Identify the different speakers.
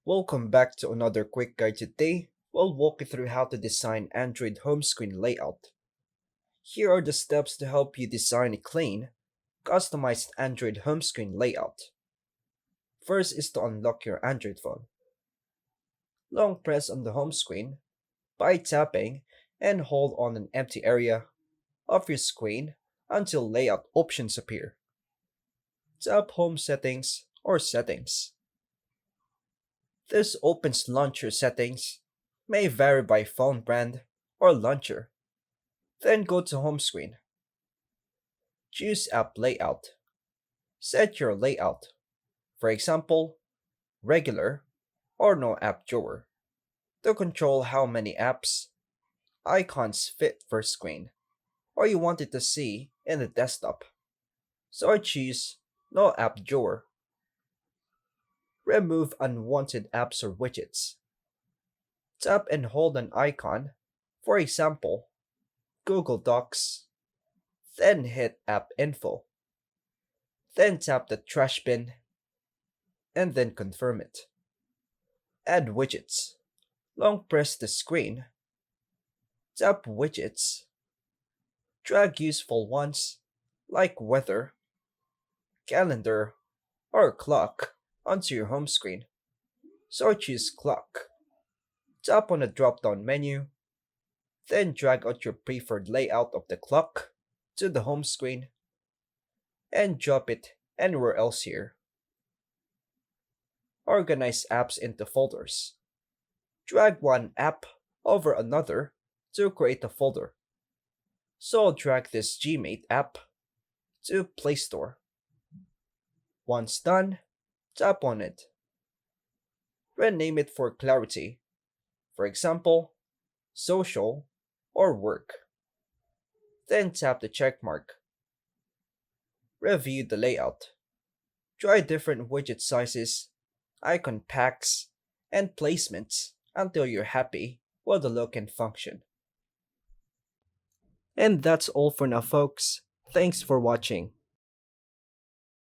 Speaker 1: Welcome back to another quick guide. Today. We'll walk you through how to design Android home screen layout. Here are the steps to help you design a clean, customized Android home screen layout. First is to unlock your Android phone. Long press on the home screen by tapping and hold on an empty area of your screen until layout options appear. Tap Home Settings or Settings. This opens launcher settings, may vary by phone brand or launcher. Then go to home screen. Choose app layout. Set your layout. For example, regular or no app drawer to control how many apps, icons fit per screen, or you want it to see in the desktop. So I choose no app drawer. Remove unwanted apps or widgets. Tap and hold an icon, for example, Google Docs, then hit App Info. Then tap the trash bin, and then confirm it. Add widgets. Long press the screen, tap widgets, drag useful ones like weather, calendar, or clock onto your home screen. So choose clock. Tap on the drop down menu, then drag out your preferred layout of the clock to the home screen and drop it anywhere else here. Organize apps into folders. Drag one app over another to create a folder. So I'll drag this Gmate app to Play Store. Once done, tap on it. Rename it for clarity. For example, social or work. Then tap the check mark. Review the layout. Try different widget sizes, icon packs, and placements until you're happy with the look and function. And that's all for now, folks. Thanks for watching.